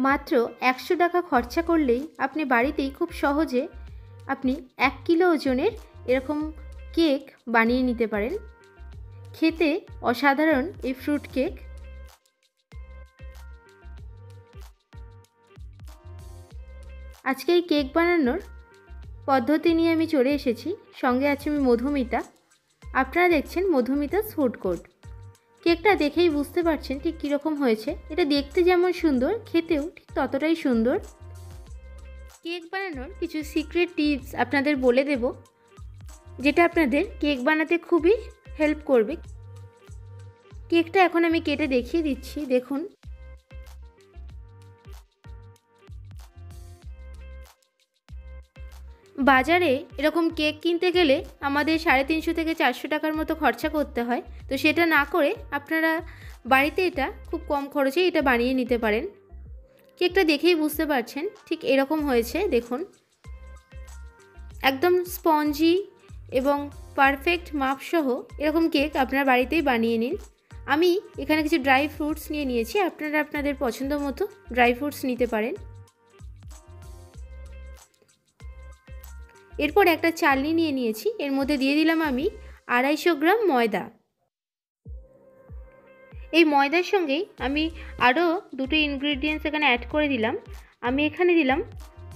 মাত্র 100 টাকা খরচা করলেই আপনি বাড়িতেই খুব সহজে আপনি 1 কিলো ওজনের এরকম কেক বানিয়ে নিতে পারেন। খেতে অসাধারণ এই ফ্রুট কেক। আজকে এই কেক বানানোর পদ্ধতি নিয়ে আমি চলে এসেছি। সঙ্গে আছি আমি মধুমিতা। আপনারা দেখছেন মধুমিতাস ফুড কোর্ট। কেকটা দেখেই বুঝতে পারছেন ঠিক কীরকম হয়েছে। এটা দেখতে যেমন সুন্দর, খেতেও ঠিক ততটাই সুন্দর। কেক বানানোর কিছু সিক্রেট টিপস আপনাদের বলে দেব, যেটা আপনাদের কেক বানাতে খুবই হেল্প করবে। কেকটা এখন আমি কেটে দেখিয়ে দিচ্ছি, দেখুন। বাজারে এরকম কেক কিনতে গেলে আমাদের 350 থেকে 400 টাকার মতো খরচা করতে হয়। তো সেটা না করে আপনারা বাড়িতে এটা খুব কম খরচে এটা বানিয়ে নিতে পারেন। কেকটা দেখেই বুঝতে পারছেন ঠিক এরকম হয়েছে, দেখুন। একদম স্পঞ্জি এবং পারফেক্ট মাপসহ এরকম কেক আপনারা বাড়িতেই বানিয়ে নিন। আমি এখানে কিছু ড্রাই ফ্রুটস নিয়েছি। আপনারা আপনাদের পছন্দ মতো ড্রাই ফ্রুটস নিতে পারেন। এরপর একটা চালনি নিয়েছি। এর মধ্যে দিয়ে দিলাম আমি 250 গ্রাম ময়দা। এই ময়দার সঙ্গেই আমি আরও দুটো ইনগ্রিডিয়েন্টস এখানে অ্যাড করে দিলাম। আমি এখানে দিলাম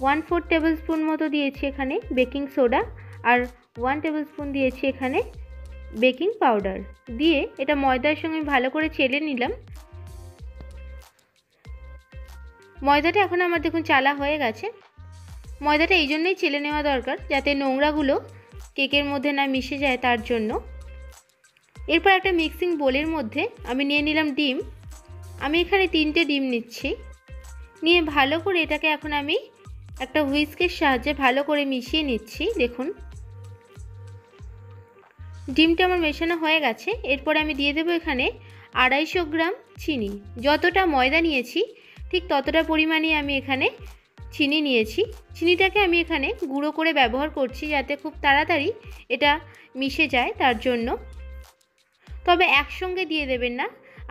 1/4 টেবিল স্পুন মতো দিয়েছি এখানে বেকিং সোডা, আর 1 টেবিল স্পুন দিয়েছি এখানে বেকিং পাউডার। দিয়ে এটা ময়দার সঙ্গে ভালো করে চেলে নিলাম। ময়দাটা এখন আমার দেখুন চালা হয়ে গেছে। ময়দাটা এই জন্যই চেলে নেওয়া দরকার, যাতে নোংরাগুলো কেকের মধ্যে না মিশে যায়, তার জন্য। এরপর একটা মিক্সিং বোলের মধ্যে আমি নিয়ে নিলাম ডিম। আমি এখানে 3টে ডিম নিচ্ছি। নিয়ে ভালো করে এটাকে এখন আমি একটা হুইস্কের সাহায্যে ভালো করে মিশিয়ে নিচ্ছি, দেখুন। ডিমটা আমার মেশানো হয়ে গেছে। এরপর আমি দিয়ে দেবো এখানে 250 গ্রাম চিনি। যতটা ময়দা নিয়েছি ঠিক ততটা পরিমাণে আমি এখানে চিনি নিয়েছি। চিনিটাকে আমি এখানে গুঁড়ো করে ব্যবহার করছি, যাতে খুব তাড়াতাড়ি এটা মিশে যায়, তার জন্য। তবে একসঙ্গে দিয়ে দেবেন না।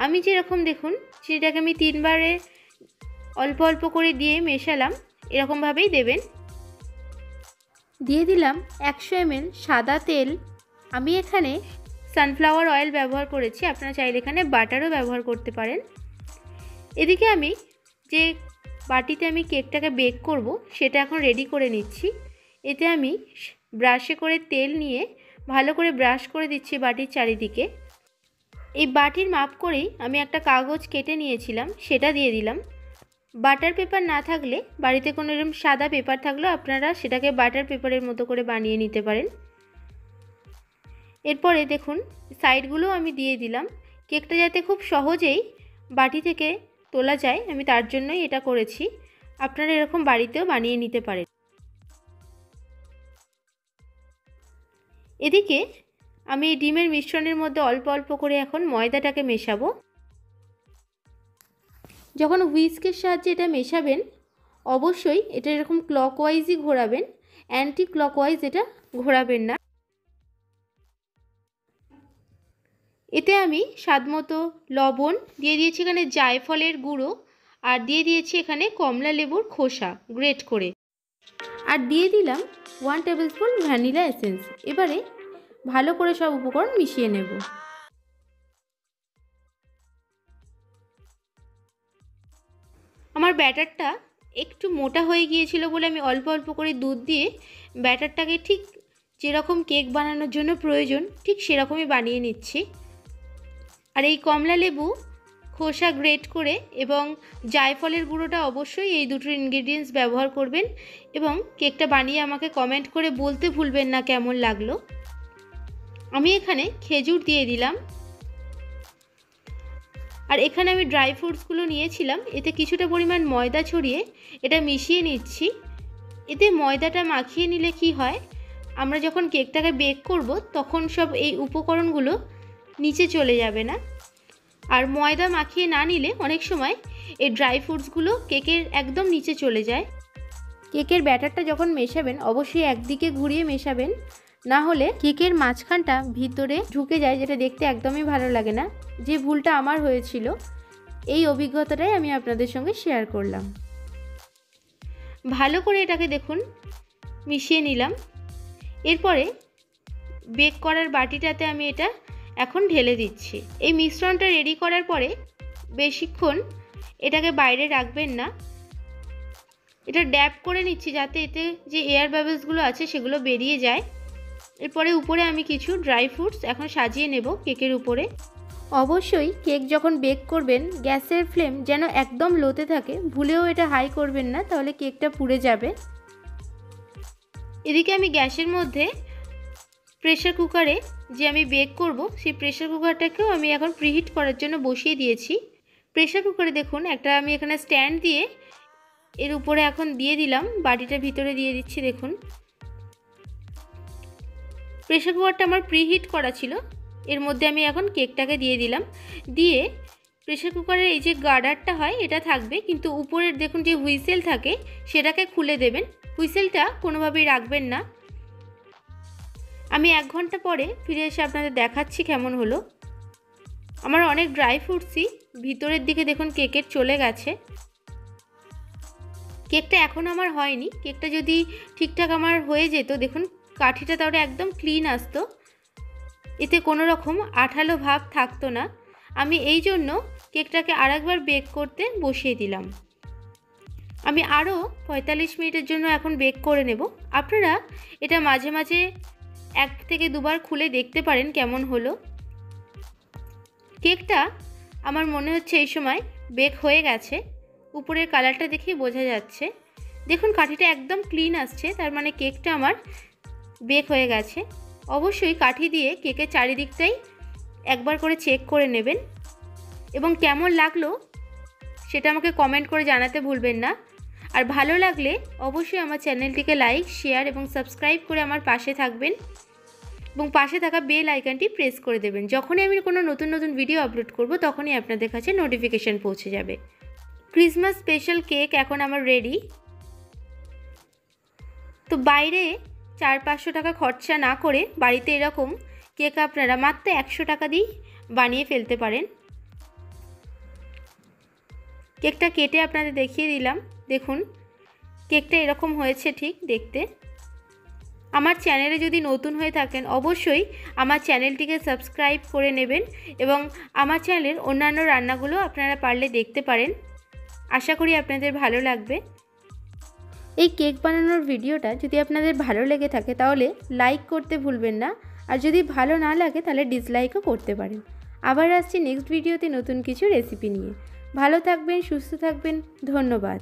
আমি যেরকম দেখুন চিনিটাকে আমি 3বারে অল্প অল্প করে দিয়ে মেশালাম, এরকমভাবেই দেবেন। দিয়ে দিলাম 100 ml সাদা তেল। আমি এখানে সানফ্লাওয়ার অয়েল ব্যবহার করেছি, আপনারা চাইলে এখানে বাটারও ব্যবহার করতে পারেন। এদিকে আমি যে বাটিতে আমি কেকটাকে বেক করব সেটা এখন রেডি করে নিচ্ছি। এতে আমি ব্রাশে করে তেল নিয়ে ভালো করে ব্রাশ করে দিচ্ছি বাটির চারিদিকে। এই বাটির মাপ করেই আমি একটা কাগজ কেটে নিয়েছিলাম, সেটা দিয়ে দিলাম। বাটার পেপার না থাকলে বাড়িতে কোনো এরকম সাদা পেপার থাকলেও আপনারা সেটাকে বাটার পেপারের মতো করে বানিয়ে নিতে পারেন। এরপরে দেখুন সাইডগুলো আমি দিয়ে দিলাম। কেকটা যাতে খুব সহজেই বাটি থেকে তোলা যায়, আমি তার জন্যই এটা করেছি। আপনারা এরকম বাড়িতেও বানিয়ে নিতে পারেন। এদিকে আমি ডিমের মিশ্রণের মধ্যে অল্প অল্প করে এখন ময়দাটাকে মেশাবো। যখন হুইস্কের সাহায্যে এটা মেশাবেন, অবশ্যই এটা এরকম ক্লকওয়াইজই ঘোরাবেন, অ্যান্টি ক্লকওয়াইজ এটা ঘোরাবেন না। এতে আমি স্বাদমতো লবণ দিয়ে দিয়েছি, এখানে জায়ফলের গুঁড়ো, আর দিয়ে দিয়েছি এখানে কমলা লেবুর খোসা গ্রেট করে, আর দিয়ে দিলাম 1 টেবিল স্পুন ভ্যানিলা এসেন্স। এবারে ভালো করে সব উপকরণ মিশিয়ে নেব। আমার ব্যাটারটা একটু মোটা হয়ে গিয়েছিল বলে আমি অল্প অল্প করে দুধ দিয়ে ব্যাটারটাকে ঠিক যেরকম কেক বানানোর জন্য প্রয়োজন ঠিক সেরকমই বানিয়ে নিচ্ছি। আর এই কমলা লেবু খোসা গ্রেট করে এবং জায়ফলের গুঁড়োটা অবশ্যই এই দুটো ইনগ্রিডিয়েন্টস ব্যবহার করবেন, এবং কেকটা বানিয়ে আমাকে কমেন্ট করে বলতে ভুলবেন না কেমন লাগলো। আমি এখানে খেজুর দিয়ে দিলাম, আর এখানে আমি ড্রাই ফ্রুটসগুলো নিয়েছিলাম। এতে কিছুটা পরিমাণ ময়দা ছড়িয়ে এটা মিশিয়ে নিচ্ছি। এতে ময়দাটা মাখিয়ে নিলে কি হয়, আমরা যখন কেকটাকে বেক করব তখন সব এই উপকরণগুলো নিচে চলে যাবে না। আর ময়দা মাখিয়ে না নিলে অনেক সময় এই ড্রাই ফ্রুটসগুলো কেকের একদম নিচে চলে যায়। কেকের ব্যাটারটা যখন মেশাবেন অবশ্যই একদিকে ঘুরিয়ে মেশাবেন, না হলে কেকের মাঝখানটা ভিতরে ঢুকে যায়, যেটা দেখতে একদমই ভালো লাগে না। যে ভুলটা আমার হয়েছিল, এই অভিজ্ঞতাটাই আমি আপনাদের সঙ্গে শেয়ার করলাম। ভালো করে এটাকে দেখুন মিশিয়ে নিলাম। এরপরে বেক করার বাটিটাতে আমি এটা এখন ঢেলে দিচ্ছি। এই মিশ্রণটা রেডি করার পরে বেশিক্ষণ এটাকে বাইরে রাখবেন না, এটা ড্যাপ করে নিচ্ছি যাতে এতে যে এয়ার বাবলসগুলো আছে সেগুলো বেরিয়ে যায়। এরপরে উপরে আমি কিছু ড্রাই ফ্রুটস এখন সাজিয়ে নেব কেকের উপরে। অবশ্যই কেক যখন বেক করবেন গ্যাসের ফ্লেম যেন একদম লোতে থাকে, ভুলেও এটা হাই করবেন না, তাহলে কেকটা পুড়ে যাবে। এদিকে আমি গ্যাসের মধ্যে প্রেসার কুকারে যে আমি বেক করব সেই প্রেসার কুকারটাকেও আমি এখন প্রিহিট করার জন্য বসিয়ে দিয়েছি। প্রেসার কুকারে দেখুন একটা আমি এখানে স্ট্যান্ড দিয়ে এর উপরে এখন দিয়ে দিলাম, বাটিটা ভিতরে দিয়ে দিচ্ছি। দেখুন প্রেসার কুকারটা আমার প্রিহিট করা ছিল, এর মধ্যে আমি এখন কেকটাকে দিয়ে দিলাম। দিয়ে প্রেসার কুকারের এই যে গার্ডারটা হয় এটা থাকবে, কিন্তু উপরের দেখুন যে হুইসেল থাকে সেটাকে খুলে দেবেন, হুইসেলটা কোনোভাবেই রাখবেন না। আমি 1 ঘন্টা পরে ফিরে এসে আপনাদের দেখাচ্ছি কেমন হলো। আমার অনেক ড্রাই ফ্রুটসই ভিতরের দিকে দেখুন কেকের চলে গেছে। কেকটা এখন আমার হয়নি, কেকটা যদি ঠিকঠাক আমার হয়ে যেত দেখুন কাঠিটা তাহলে একদম ক্লিন আসতো, এতে কোনো রকম আঠালো ভাব থাকতো না। আমি এই জন্য কেকটাকে আরেকবার বেক করতে বসিয়ে দিলাম। আমি আরও 45 মিনিটের জন্য এখন বেক করে নেব। আপনারা এটা মাঝে মাঝে 1 থেকে 2 বার খুলে দেখতে পারেন কেমন হলো। কেকটা আমার মনে হচ্ছে এই সময় বেক হয়ে গেছে, উপরের কালারটা দেখেই বোঝা যাচ্ছে। দেখুন কাঠিটা একদম ক্লিন আসছে, তার মানে কেকটা আমার বেক হয়ে গেছে। অবশ্যই কাঠি দিয়ে কেকের চারিদিকটাই একবার করে চেক করে নেবেন এবং কেমন লাগলো সেটা আমাকে কমেন্ট করে জানাতে ভুলবেন না। আর ভালো লাগলে অবশ্যই আমার চ্যানেলটিকে লাইক, শেয়ার এবং সাবস্ক্রাইব করে আমার পাশে থাকবেন এবং পাশে থাকা বেল আইকনটি প্রেস করে দেবেন। যখনই আমি কোনো নতুন নতুন ভিডিও আপলোড করব তখনই আপনাদের কাছে নোটিফিকেশান পৌঁছে যাবে। ক্রিসমাস স্পেশাল কেক এখন আমার রেডি। তো বাইরে 400-500 টাকা খরচা না করে বাড়িতে এরকম কেক আপনারা মাত্র 100 টাকা দিয়ে বানিয়ে ফেলতে পারেন। কেকটা কেটে আপনাদের দেখিয়ে দিলাম, দেখুন কেকটা এরকম হয়েছে ঠিক দেখতে। আমার চ্যানেলে যদি নতুন হয়ে থাকেন অবশ্যই আমার চ্যানেলটিকে সাবস্ক্রাইব করে নেবেন এবং আমার চ্যানেলের অন্যান্য রান্নাগুলো আপনারা পারলে দেখতে পারেন। আশা করি আপনাদের ভালো লাগবে। এই কেক বানানোর ভিডিওটা যদি আপনাদের ভালো লেগে থাকে তাহলে লাইক করতে ভুলবেন না, আর যদি ভালো না লাগে তাহলে ডিসলাইকও করতে পারেন। আবার আসছি নেক্সট ভিডিওতে নতুন কিছু রেসিপি নিয়ে। ভালো থাকবেন, সুস্থ থাকবেন, ধন্যবাদ।